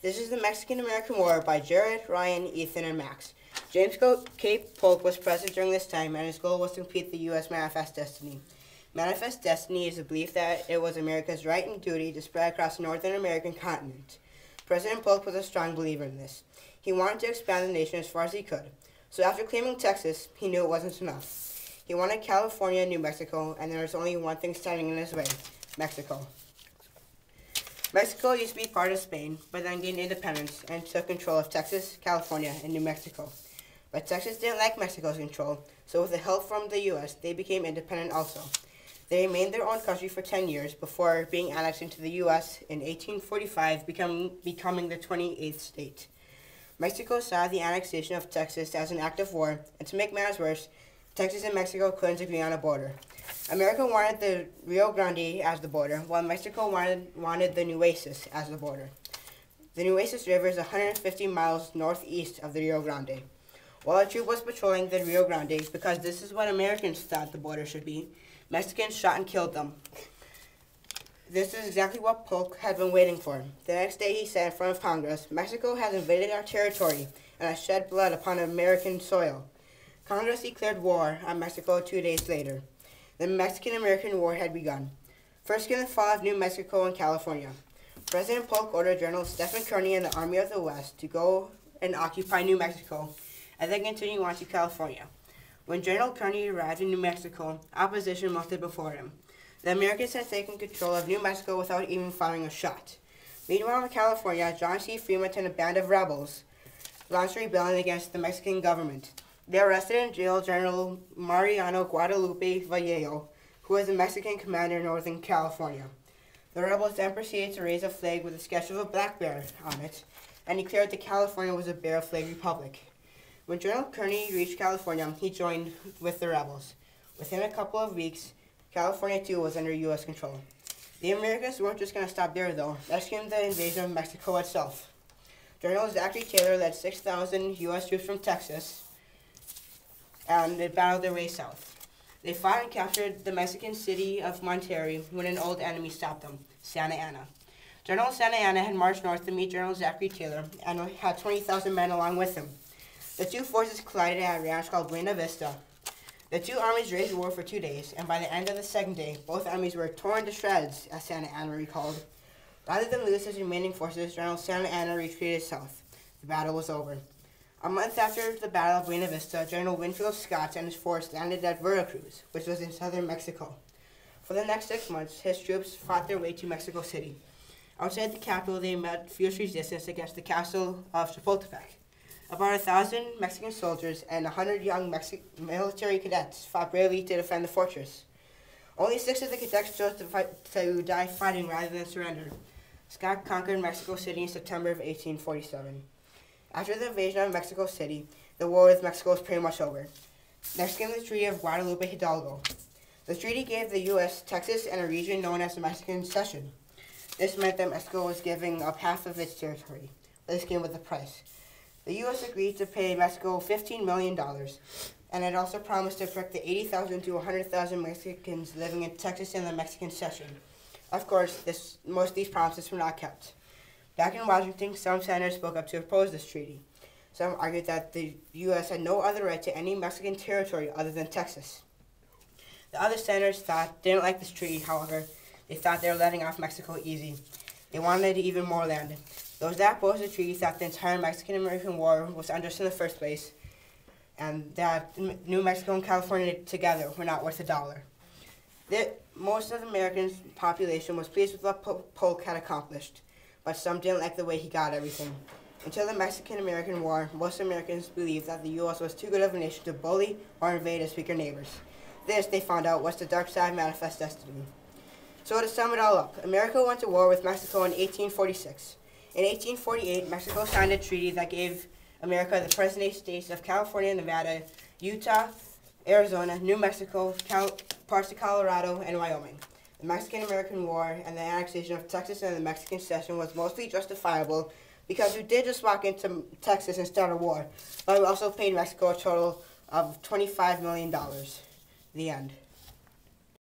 This is the Mexican-American War by Jared, Ryan, Ethan, and Max. James K. Polk was president during this time, and his goal was to complete the U.S. Manifest Destiny. Manifest Destiny is the belief that it was America's right and duty to spread across the Northern American continent. President Polk was a strong believer in this. He wanted to expand the nation as far as he could. So after claiming Texas, he knew it wasn't enough. He wanted California and New Mexico, and there was only one thing standing in his way: Mexico. Mexico used to be part of Spain, but then gained independence and took control of Texas, California, and New Mexico. But Texas didn't like Mexico's control, so with the help from the U.S., they became independent also. They remained their own country for 10 years before being annexed into the U.S. in 1845, becoming the 28th state. Mexico saw the annexation of Texas as an act of war, and to make matters worse, Texas and Mexico couldn't agree on a border. America wanted the Rio Grande as the border, while Mexico wanted the Nueces as the border. The Nueces River is 150 miles northeast of the Rio Grande. While a troop was patrolling the Rio Grande, because this is what Americans thought the border should be, Mexicans shot and killed them. This is exactly what Polk had been waiting for. The next day he said in front of Congress, "Mexico has invaded our territory and has shed blood upon American soil." Congress declared war on Mexico 2 days later. The Mexican-American War had begun. First came the fall of New Mexico and California. President Polk ordered General Stephen Kearny and the Army of the West to go and occupy New Mexico, and then continue on to California. When General Kearny arrived in New Mexico, opposition mounted before him. The Americans had taken control of New Mexico without even firing a shot. Meanwhile, in California, John C. Fremont and a band of rebels launched a rebellion against the Mexican government. They arrested and jailed General Mariano Guadalupe Vallejo, who was the Mexican commander in Northern California. The rebels then proceeded to raise a flag with a sketch of a black bear on it, and declared that California was a bear flag republic. When General Kearny reached California, he joined with the rebels. Within a couple of weeks, California too was under U.S. control. The Americans weren't just going to stop there, though. Next came the invasion of Mexico itself. General Zachary Taylor led 6,000 U.S. troops from Texas, and they battled their way south. They fought and captured the Mexican city of Monterrey when an old enemy stopped them, Santa Anna. General Santa Anna had marched north to meet General Zachary Taylor and had 20,000 men along with him. The two forces collided at a ranch called Buena Vista. The two armies waged war for 2 days, and by the end of the second day, both armies were torn to shreds, as Santa Anna recalled. Rather than lose his remaining forces, General Santa Anna retreated south. The battle was over. A month after the Battle of Buena Vista, General Winfield Scott and his force landed at Veracruz, which was in southern Mexico. For the next 6 months, his troops fought their way to Mexico City. Outside the capital, they met fierce resistance against the castle of Chapultepec. About 1,000 Mexican soldiers and 100 young military cadets fought bravely to defend the fortress. Only 6 of the cadets chose to die fighting rather than surrender. Scott conquered Mexico City in September of 1847. After the invasion of Mexico City, the war with Mexico was pretty much over. Next came the Treaty of Guadalupe Hidalgo. The treaty gave the U.S. Texas and a region known as the Mexican Cession. This meant that Mexico was giving up half of its territory, but this came with a price. The U.S. agreed to pay Mexico $15 million, and it also promised to protect the 80,000 to 100,000 Mexicans living in Texas and the Mexican Cession. Of course, most of these promises were not kept. Back in Washington, some senators spoke up to oppose this treaty. Some argued that the U.S. had no other right to any Mexican territory other than Texas. The other senators didn't like this treaty, however. They thought they were letting off Mexico easy. They wanted even more land. Those that opposed the treaty thought the entire Mexican-American War was unjust in the first place, and that New Mexico and California together were not worth a dollar. Most of the American population was pleased with what Polk had accomplished, but some didn't like the way he got everything. Until the Mexican-American War, most Americans believed that the U.S. was too good of a nation to bully or invade its weaker neighbors. This, they found out, was the dark side Manifest Destiny. So to sum it all up, America went to war with Mexico in 1846. In 1848, Mexico signed a treaty that gave America the present-day states of California, Nevada, Utah, Arizona, New Mexico, parts of Colorado, and Wyoming. The Mexican-American War and the annexation of Texas and the Mexican Cession was mostly justifiable because we did just walk into Texas and start a war, but we also paid Mexico a total of $25 million. The end.